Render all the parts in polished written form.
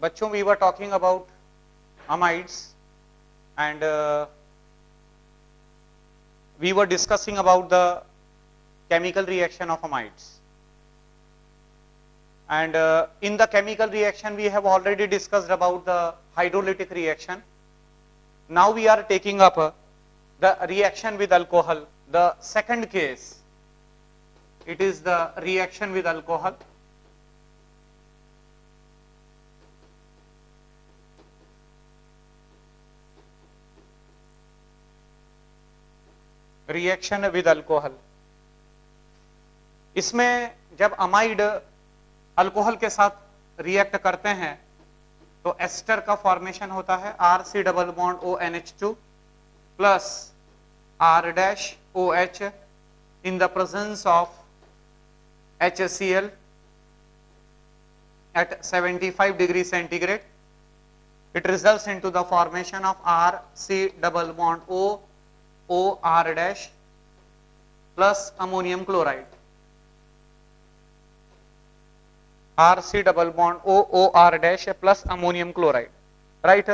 बच्चों we were talking about amides and we were discussing about the chemical reaction of amides, and in the chemical reaction we have already discussed about the hydrolytic reaction. Now we are taking up the reaction with alcohol, the second case. It is the reaction with alcohol. Reaction with alcohol. इसमें जब amide alcohol के साथ react करते हैं तो ester का फॉर्मेशन होता है RC double bond ONH2 plus R-OH in the presence of HCl at 75 degrees centigrade. It results into the formation of RC double bond OR- plus ammonium chloride. RC double bond OR- plus ammonium chloride. Right.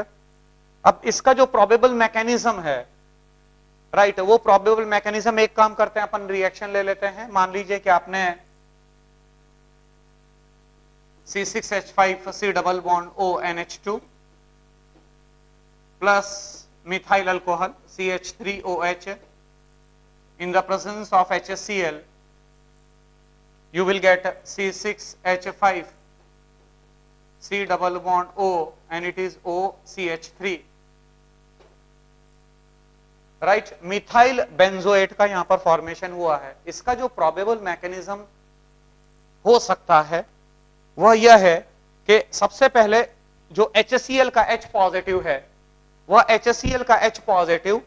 अब इसका जो probable mechanism है, right, वो probable mechanism एक काम करते हैं, अपन reaction ले लेते हैं. मान लीजिए कि आपने C6H5C double bond ONH2 plus methyl alcohol CH3OH in the presence of HCl, you will get C6H5 C double bond O and it is OCH3. Right. Methyl benzoate का यहां पर फॉर्मेशन हुआ है. इसका जो प्रोबेबल मैकेनिज्म हो सकता है वह यह है कि सबसे पहले जो HCl का H पॉजिटिव है, वह HCl का H पॉजिटिव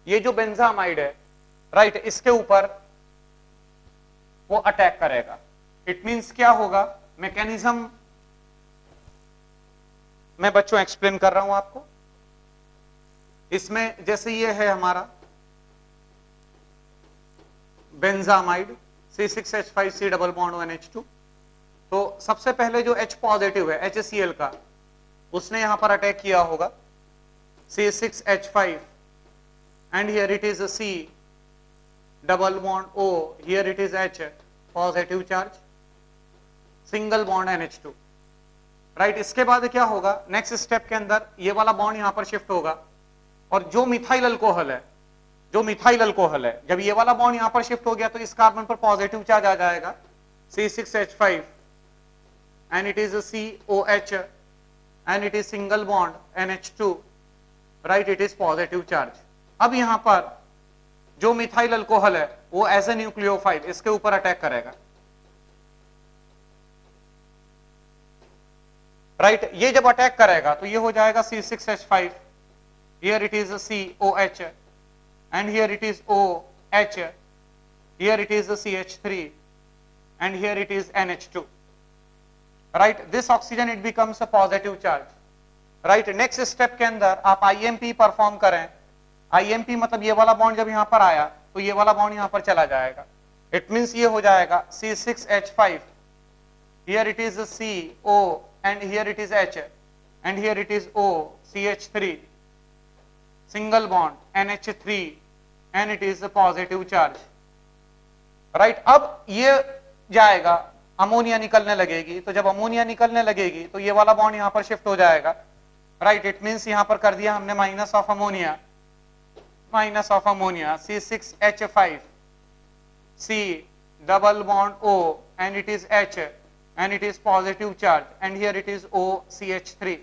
ये जो बेंजामाइड है, राइट, इसके ऊपर वो अटैक करेगा. इट मींस क्या होगा, मैकेनिज्म मैं बच्चों एक्सप्लेन कर रहा हूं आपको. इसमें जैसे ये है हमारा benzamide C6H5C double bond ONH2, तो सबसे पहले जो H पॉजिटिव है HCl का, उसने यहां पर अटैक किया होगा C6H5 and here it is a C double bond O, here it is H positive charge, single bond NH2. Right. इसके बाद क्या होगा, नेक्स्ट स्टेप के अंदर ये वाला बॉन्ड यहां पर शिफ्ट होगा और जो मिथाइल अल्कोहल है, जब ये वाला बॉन्ड यहां पर शिफ्ट हो गया तो इस कार्बन पर पॉजिटिव चार्ज आ जाएगा C6H5 and it is a COH and it is single bond NH2, right, it is positive charge. अब यहां पर जो मिथाइल अल्कोहल है वो एज ए न्यूक्लियोफाइल इसके ऊपर अटैक करेगा. राइट. ये जब अटैक करेगा तो ये हो जाएगा C6H5, here it is COH and here it is OH, here it is CH3 and here it is NH2. right, this oxygen it becomes a positive charge. Right. Next step के अंदर आप IMP perform करें. IMP मतलब ये वाला bond जब यहां पर आया तो ये वाला बॉन्ड यहां पर चला जाएगा. इट मींस ये हो जाएगा C6H5, here it is CO and here it is H and here it is O, CH3, single bond NH3 and it is a positive charge. Right. अब ये जाएगा, अमोनिया निकलने लगेगी, तो जब अमोनिया निकलने लगेगी तो ये वाला बॉन्ड यहां पर शिफ्ट हो जाएगा. राइट. इट मींस यहां पर कर दिया हमने minus of ammonia C6H5 C double bond O and it is H and it is positive charge and here it is OCH3.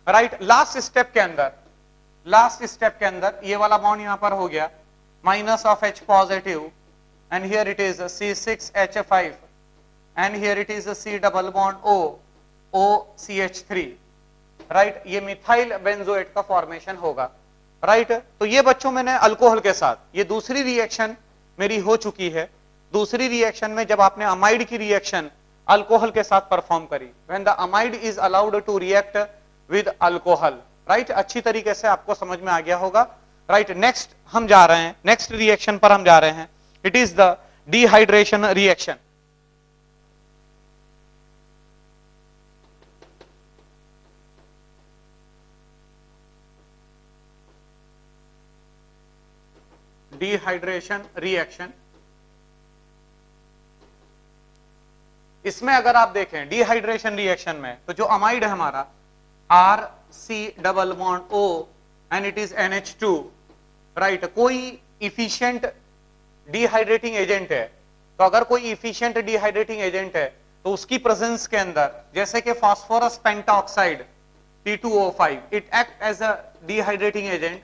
Right. Last step के अंदर ये वाला बॉन्ड यहां पर हो गया minus of H positive and here it is C6H5 and here it is C double bond O, OCH3. Right. ये methyl benzoate का फॉर्मेशन होगा. राइट. तो ये बच्चों मैंने अल्कोहल के साथ, ये दूसरी रिएक्शन मेरी हो चुकी है. दूसरी रिएक्शन में जब आपने अमाइड की रिएक्शन अल्कोहल के साथ परफॉर्म करी, when the amide is allowed to react with alcohol. Right. अच्छी तरीके से आपको समझ में आ गया होगा. राइट. नेक्स्ट हम जा रहे हैं, नेक्स्ट रिएक्शन पर हम जा रहे हैं. It is the dehydration reaction. Dehydration reaction. इसमें अगर आप देखें डिहाइड्रेशन रिएक्शन में तो जो अमाइड है हमारा R C double bond O and it is NH2, right. कोई इफिशिएंट डिहाइड्रेटिंग एजेंट है, तो अगर कोई इफिशिएंट डिहाइड्रेटिंग एजेंट है तो उसकी प्रेजेंस के अंदर, जैसे कि phosphorus pentaoxide P2O5, it act as a dehydrating agent.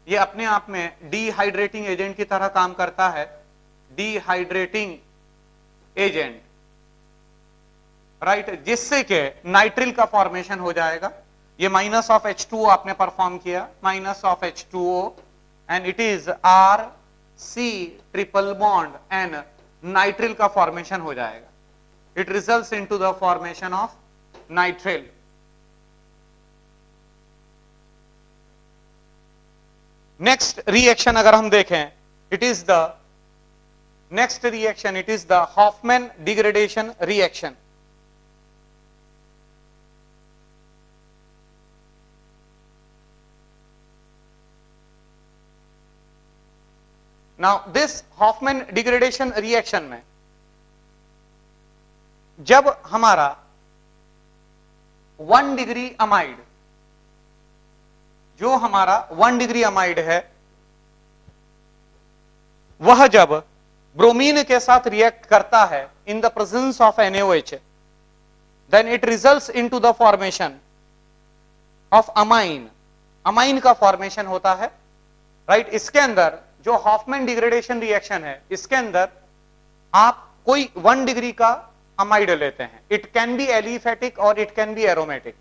ये अपने आप में डिहाइड्रेटिंग एजेंट की तरह काम करता है, डिहाइड्रेटिंग एजेंट, राइट, जिससे कि नाइट्रिल का फॉर्मेशन हो जाएगा। ये माइनस ऑफ H2O आपने परफॉर्म किया, minus of H2O and it is R C triple bond and nitrile का फॉर्मेशन हो जाएगा। It results into the formation of nitrile. Next reaction अगर हम देखें, it is the next reaction, it is the Hofmann degradation reaction. Now this Hofmann degradation reaction में जब हमारा 1 degree amide, जो हमारा 1 डिग्री अमाइड है, वह जब ब्रोमीन के साथ रिएक्ट करता है in the presence of NaOH, then it results into the formation of amine. Amine का फॉर्मेशन होता है, राइट। इसके अंदर जो हॉफमैन डिग्रेडेशन रिएक्शन है, इसके अंदर आप कोई 1 डिग्री का अमाइड लेते हैं। इट कैन बी एलिफेटिक और it can be aromatic.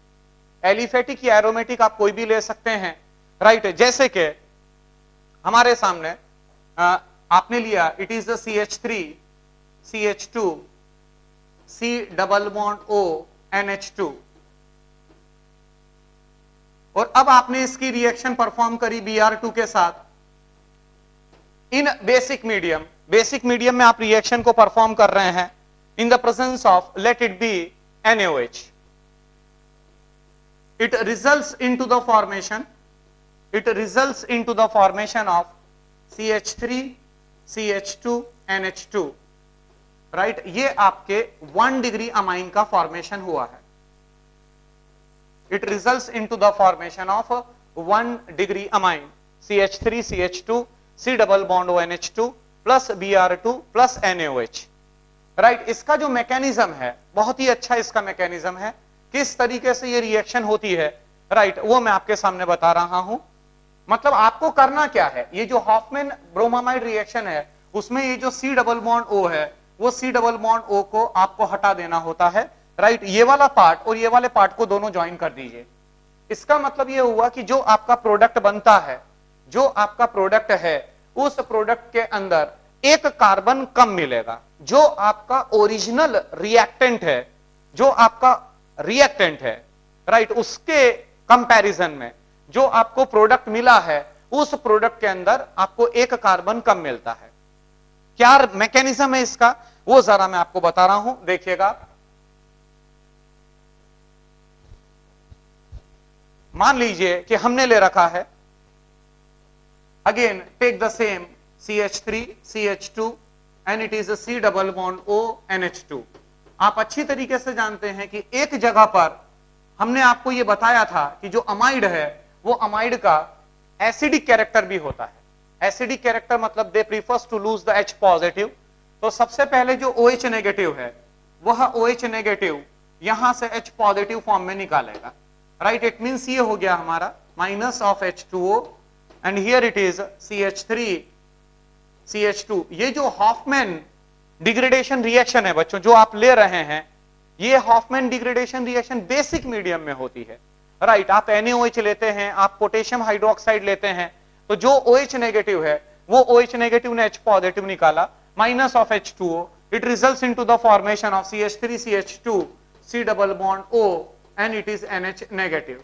Aliphatic या एरोमेटिक आप कोई भी ले सकते हैं, राइट। जैसे कि हमारे सामने आपने लिया, it is the CH3 CH2 C double bond O NH2, और अब आपने इसकी रिएक्शन परफॉर्म करी Br2 के साथ इन बेसिक मीडियम। बेसिक मीडियम में आप रिएक्शन को परफॉर्म कर रहे हैं इन the presence of, let it be NaOH। it results into the formation of CH3 CH2 NH2, right. ये आपके 1 डिग्री अमाइन का फॉर्मेशन हुआ है। It results into the formation of 1 degree amine CH3 CH2 C double bond ONH2 plus Br2 plus NaOH, right. इसका जो mechanism है बहुत ही अच्छा इसका मैकेनिज्म है, किस तरीके से ये रिएक्शन होती है, राइट, वो मैं आपके सामने बता रहा हूं। मतलब आपको करना क्या है, ये जो हॉफमैन ब्रोमामाइड रिएक्शन है उसमें ये जो C डबल बॉन्ड O है, वो C डबल बॉन्ड O को आपको हटा देना होता है, राइट। ये वाला पार्ट और ये वाले पार्ट को दोनों ज्वाइन कर दीजिए। इसका मतलब ये हुआ कि जो आपका प्रोडक्ट बनता है, जो आपका प्रोडक्ट है, उस प्रोडक्ट के अंदर एक कार्बन कम मिलेगा। जो आपका ओरिजिनल रिएक्टेंट है, जो आपका रिएक्टेंट है, राइट, उसके कंपैरिजन में जो आपको प्रोडक्ट मिला है, उस प्रोडक्ट के अंदर आपको एक कार्बन कम मिलता है। क्या मैकेनिज्म है इसका, वो जरा मैं आपको बता रहा हूं, देखिएगा। मान लीजिए कि हमने ले रखा है, again take the same CH3 CH2 and it is C double bond O NH2। आप अच्छी तरीके से जानते हैं कि एक जगह पर हमने आपको यह बताया था कि जो अमाइड है वो अमाइड का एसिडिक कैरेक्टर भी होता है। एसिडिक कैरेक्टर मतलब they prefers to lose the H positive. तो सबसे पहले जो OH नेगेटिव है वह OH नेगेटिव यहां से H पॉजिटिव फॉर्म में निकालेगा, राइट। इट मींस ये हो गया हमारा minus of H2O and here it is CH3 CH2। ये जो हॉफमैन डिग्रेडेशन रिएक्शन है बच्चों जो आप ले रहे हैं, ये Hofmann degradation reaction basic medium में होती है, राइट। आप NaOH लेते हैं, आप पोटेशियम हाइड्रोक्साइड लेते हैं, तो जो OH नेगेटिव है वो OH नेगेटिव ने H पॉजिटिव निकाला, minus of H2O, it results into the formation of CH3 CH2 C double bond O and it is NH negative.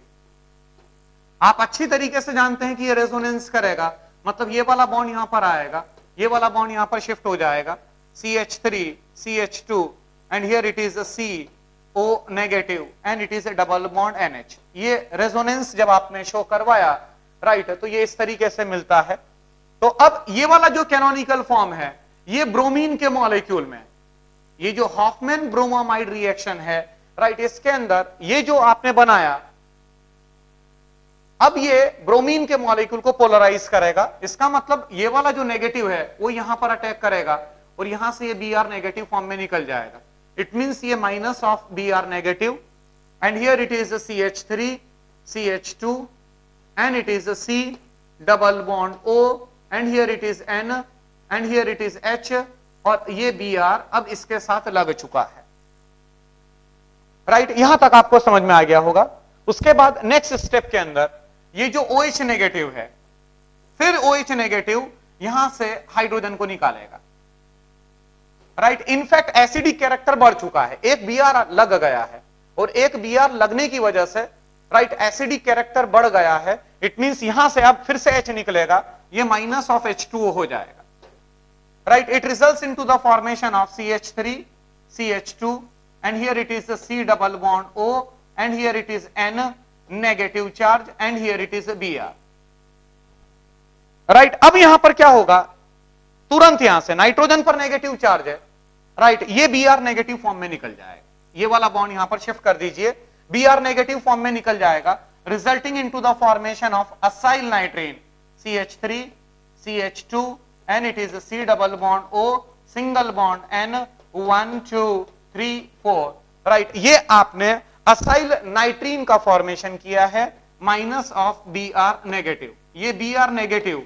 आप अच्छी तरीके से जानते हैं कि ये रेजोनेंस करेगा, मतलब ये वाला बॉन्ड यहां पर आएगा, ये वाला बॉन्ड यहां पर शिफ्ट हो जाएगा, CH3 CH2 and here it is CO negative and it is A double bond NH। ये रेजोनेंस जब आपने शो करवाया, राइट, तो ये इस तरीके से मिलता है। तो अब ये वाला जो कैनोनिकल फॉर्म है ये ब्रोमीन के मॉलिक्यूल में, ये जो हॉफमैन ब्रोमामाइड रिएक्शन है, राइट, इसके अंदर ये जो आपने बनाया, अब ये ब्रोमीन के मॉलिक्यूल को पोलराइज करेगा। इसका मतलब ये वाला जो नेगेटिव है वो यहां पर अटैक करेगा और यहां से ये Br नेगेटिव फॉर्म में निकल जाएगा। इट मींस ये minus of Br negative and here it is CH3 CH2 and it is C double bond O and here it is N and here it is H और ये Br अब इसके साथ लग चुका है। राइट, यहां तक आपको समझ में आ गया होगा। उसके बाद नेक्स्ट स्टेप के अंदर ये जो OH नेगेटिव है, फिर OH नेगेटिव यहां से हाइड्रोजन को निकालेगा। राइट, इनफैक्ट एसिडिक कैरेक्टर बढ़ चुका है, एक Br लग गया है और एक Br लगने की वजह से राइट एसिडिक कैरेक्टर बढ़ गया है। इट मींस यहां से अब फिर से H निकलेगा, ये माइनस ऑफ H2O हो जाएगा। Right, it results into the formation of CH3 CH2 and here it is a C double bond O and here it is N negative charge and here it is a Br. Right, अब यहां पर क्या होगा, तुरंत यहां से nitrogen पर negative charge है, राइट, ये Br नेगेटिव फॉर्म में निकल जाएगा। ये वाला बॉन्ड यहां पर शिफ्ट कर दीजिए, Br नेगेटिव फॉर्म में निकल जाएगा, resulting into the formation of acyl नाइट्रीन CH3 CH2 and it is a C double bond O single bond N 1 2 3 4। Right, ये आपने असाइल नाइट्रीन का फॉर्मेशन किया है माइनस ऑफ Br नेगेटिव। ये Br नेगेटिव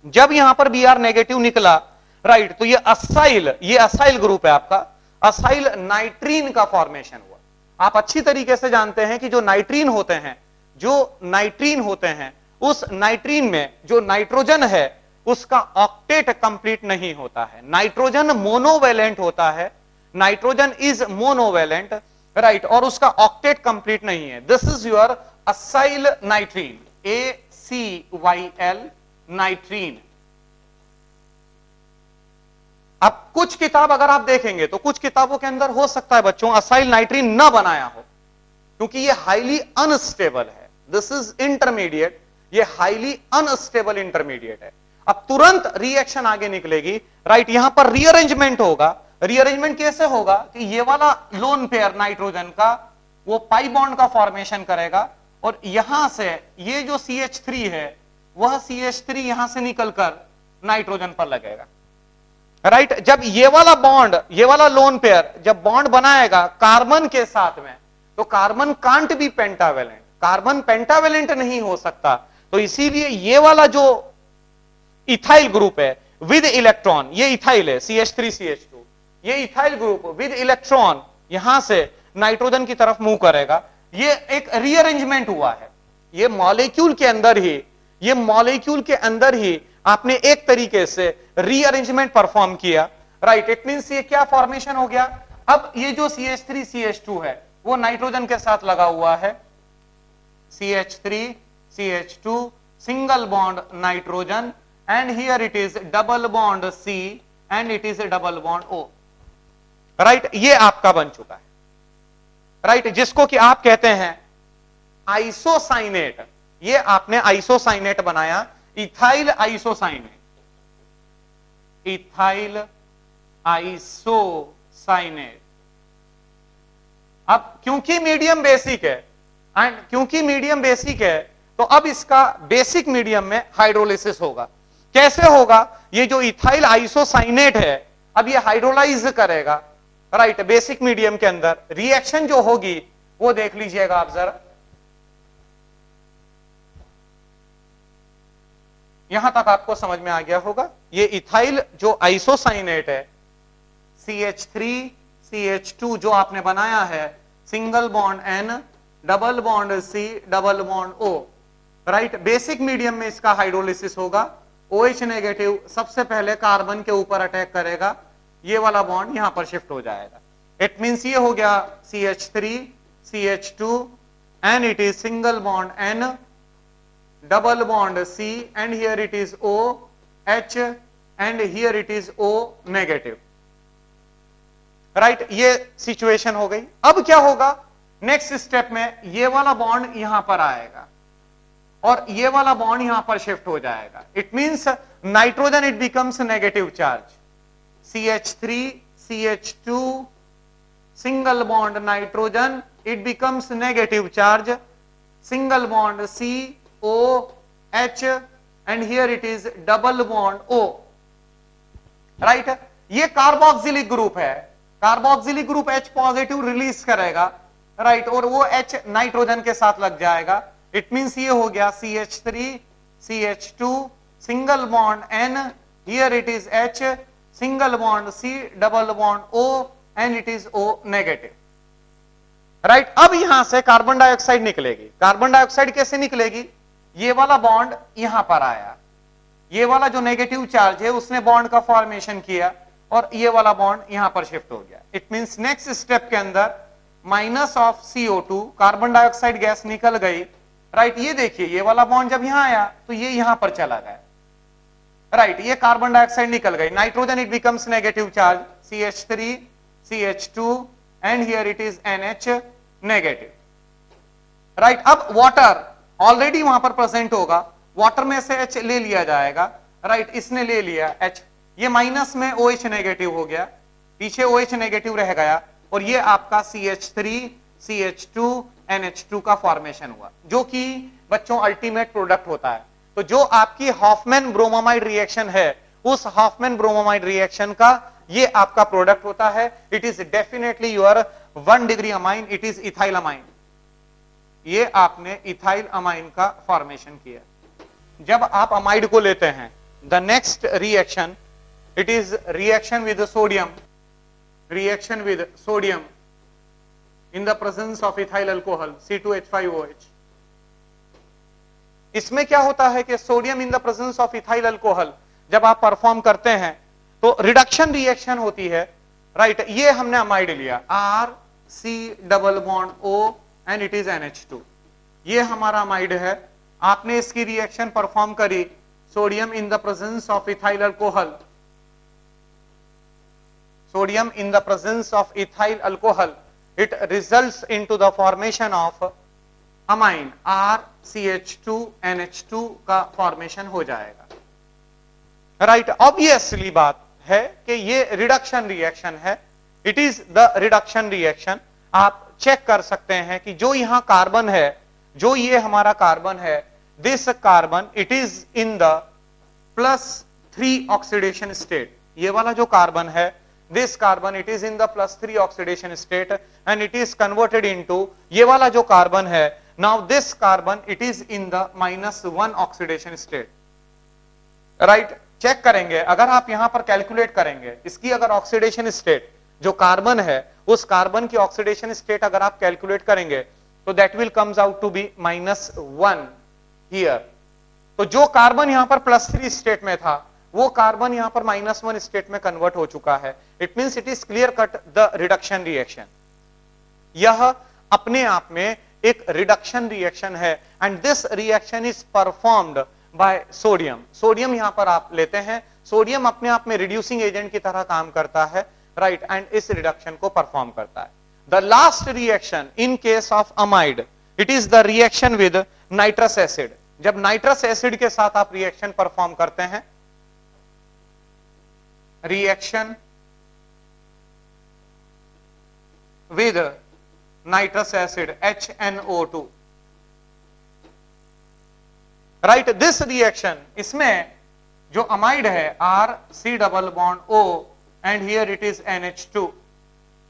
जब यहां पर Br नेगेटिव निकला, राइट, तो ये असाइल ग्रुप है आपका, असाइल नाइट्रीन का फॉर्मेशन हुआ। आप अच्छी तरीके से जानते हैं कि जो नाइट्रीन होते हैं उस नाइट्रीन में जो नाइट्रोजन है उसका ऑक्टेट कंप्लीट नहीं होता है, नाइट्रोजन मोनोवेलेंट होता है, नाइट्रोजन इज मोनोवेलेंट, राइट, और उसका ऑक्टेट कंप्लीट नहीं है। This is your acyl नाइट्रीन, ACYL नाइट्रीन। अब कुछ किताब अगर आप देखेंगे तो कुछ किताबों के अंदर हो सकता है बच्चों असाइल नाइट्रीन न बनाया हो, क्योंकि ये हाईली अनस्टेबल है। दिस इज इंटरमीडिएट, ये हाईली अनस्टेबल इंटरमीडिएट है। अब तुरंत रिएक्शन आगे निकलेगी, राइट, यहां पर रीअरेंजमेंट होगा। रीअरेंजमेंट कैसे होगा कि ये वाला लोन पेयर नाइट्रोजन का वो पाई बॉन्ड का फॉर्मेशन करेगा और यहां से ये जो CH3 है वह CH3 यहां से निकलकर नाइट्रोजन पर लगेगा। राइट, जब ये वाला बॉन्ड, ये वाला लोन पेयर जब बॉन्ड बनाएगा कार्बन के साथ में, तो carbon can't be pentavalent, carbon pentavalent नहीं हो सकता। तो इसीलिए ये वाला जो इथाइल ग्रुप है विद इलेक्ट्रॉन, ये इथाइल है CH3 CH2, ये इथाइल ग्रुप विद इलेक्ट्रॉन यहां से नाइट्रोजन की तरफ मूव करेगा। ये एक रीअरेंजमेंट हुआ है, ये मॉलिक्यूल के अंदर ही आपने एक तरीके से रीअरेंजमेंट परफॉर्म किया। राइट, इट मींस ये क्या फॉर्मेशन हो गया, अब ये जो CH3 CH2 है वो नाइट्रोजन के साथ लगा हुआ है, CH3 CH2 single bond nitrogen and here it is double bond C and it is a double bond O। Right, ये आपका बन चुका है, राइट, जिसको कि आप कहते हैं आइसोसाइनेट। ये आपने आइसोसाइनेट बनाया, इथाइल आइसोसाइनेट, इथाइल आइसोसाइनेट। अब क्योंकि मीडियम बेसिक है एंड क्योंकि मीडियम बेसिक है तो अब इसका बेसिक मीडियम में हाइड्रोलिसिस होगा। कैसे होगा, ये जो इथाइल आइसोसाइनेट है अब ये हाइड्रोलाइज करेगा, राइट, बेसिक मीडियम के अंदर। रिएक्शन जो होगी वो देख लीजिएगा आप जरा, यहां तक आपको समझ में आ गया होगा। ये इथाइल जो आइसोसाइनेट है CH3 CH2 जो आपने बनाया है, single bond N double bond C double bond O, right, basic medium में इसका हाइड्रोलिसिस होगा। OH नेगेटिव सबसे पहले कार्बन के ऊपर अटैक करेगा, ये वाला बॉन्ड यहां पर शिफ्ट हो जाएगा। इट मींस ये हो गया CH3 CH2 and it is single bond N double bond C and here it is OH and here it is O negative। Right, ये सिचुएशन हो गई। अब क्या होगा नेक्स्ट स्टेप में, ये वाला बॉन्ड यहां पर आएगा, और ये वाला बॉन्ड यहां पर शिफ्ट हो जाएगा. It means nitrogen it becomes negative charge. CH3 CH2 single bond nitrogen it becomes negative charge. Single bond COH and here it is double bond O. Right ये कार्बोक्सिलिक ग्रुप है. Carboxylic group H positive release करेगा. Right और वो H nitrogen के साथ लग जाएगा. It means ये हो गया CH3 CH2 single bond N, here it is H single bond C double bond O and it is O negative. Right अब यहां से कार्बन डाइऑक्साइड निकलेगी. कार्बन डाइऑक्साइड कैसे निकलेगी? ये वाला बॉन्ड यहां पर आया, ये वाला जो नेगेटिव चार्ज है उसने बॉन्ड का फॉर्मेशन किया और ये वाला बॉन्ड यहां पर शिफ्ट हो गया. इट मींस नेक्स्ट स्टेप के अंदर minus of CO2 carbon dioxide gas निकल गई. राइट ये देखिए ये वाला बॉन्ड जब यहां आया तो ये यहां पर चला गया. राइट ये कार्बन डाइऑक्साइड निकल गई. Nitrogen it becomes negative charge CH3 CH2 and here it is NH negative. Right अब वाटर ऑलरेडी वहां पर प्रेजेंट होगा. वाटर में से H ले लिया जाएगा. राइट इसने ले लिया H, ये माइनस में OH नेगेटिव हो गया, पीछे OH नेगेटिव रह गया और ये आपका CH3 CH2 NH2 का फॉर्मेशन हुआ जो कि बच्चों अल्टीमेट प्रोडक्ट होता है. तो जो आपकी हॉफमैन ब्रोमामाइड रिएक्शन है उस हॉफमैन ब्रोमामाइड रिएक्शन का ये आपका प्रोडक्ट होता है. It is definitely your 1 degree amine, it is ethyl amine. ये आपने इथाइल अमाइन का फॉर्मेशन किया. जब आप अमाइड को लेते हैं the next reaction it is reaction with sodium. Reaction with sodium in the presence of ethyl alcohol C2H5OH. इसमें क्या होता है कि sodium in the presence of ethyl alcohol जब आप परफॉर्म करते हैं तो रिडक्शन रिएक्शन होती है. राइट ये हमने अमाइड लिया RC double bond O and it is NH2. ये हमारा अमाइड है. आपने इसकी रिएक्शन परफॉर्म करी sodium in the presence of ethyl alcohol. Sodium in the presence of ethyl alcohol it results into the formation of amine RCH2NH2 का formation हो जाएगा. Right obviously बात है कि ये रिडक्शन रिएक्शन है. It is the reduction reaction. आप check कर सकते हैं कि जो यहां कार्बन है, जो ये हमारा कार्बन है, this carbon it is in the +3 oxidation state. ये वाला जो कार्बन है this carbon it is in the +3 oxidation state and it is converted into ये वाला जो कार्बन है now this carbon it is in the -1 oxidation state. Right check करेंगे अगर आप यहां पर कैलकुलेट करेंगे इसकी अगर ऑक्सीडेशन स्टेट जो कार्बन है उस कार्बन की ऑक्सीडेशन स्टेट अगर आप कैलकुलेट करेंगे तो that will comes out to be -1 here. तो जो कार्बन यहां पर +3 स्टेट में था वो कार्बन यहां पर -1 स्टेट में कन्वर्ट हो चुका है. It means it is clear cut the reduction reaction. यह अपने आप में एक रिडक्शन रिएक्शन है and this reaction is performed by sodium. Sodium यहां पर आप लेते हैं. सोडियम अपने आप में रिड्यूसिंग एजेंट की तरह काम करता है. राइट एंड इस रिडक्शन को परफॉर्म करता है. The last reaction in case of amide it is the reaction with nitrous acid. जब नाइट्रस एसिड के साथ आप रिएक्शन परफॉर्म करते हैं, reaction with nitrous acid HNO2. Right this reaction इसमें जो अमाइड है RC double bond O and here it is NH2.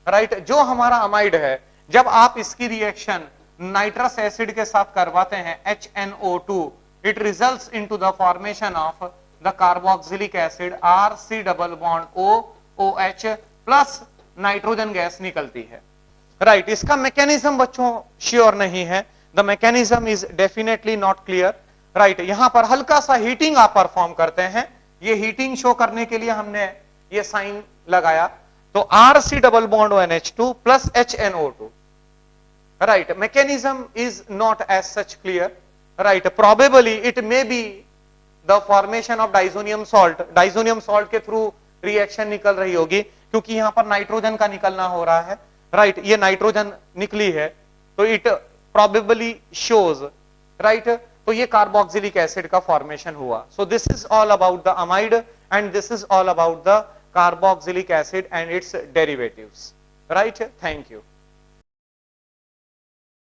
Right जो हमारा अमाइड है जब आप इसकी रिएक्शन नाइट्रस एसिड के साथ करवाते हैं HNO2 it results into the formation of the carboxylic acid RC double bond O OH plus nitrogen gas निकलती है. राइट इसका मैकेनिज्म बच्चों श्योर नहीं है. The mechanism is definitely not clear. Right यहां पर हल्का सा हीटिंग आप परफॉर्म करते हैं. ये हीटिंग शो करने के लिए हमने ये साइन लगाया. तो RC double bond NH2 plus HNO2. Right mechanism is not as such clear. Right probably it may be the formation of diazonium salt. Diazonium salt के थ्रू रिएक्शन निकल रही होगी क्योंकि यहां पर नाइट्रोजन का निकलना हो रहा है. राइट ये नाइट्रोजन निकली है तो इट प्रोबेबली शोज राइट तो ये कार्बोक्सिलिक एसिड का फॉर्मेशन हुआ. So this is all about the amide and this is all about the carboxylic acid and it's derivatives. Right, thank you.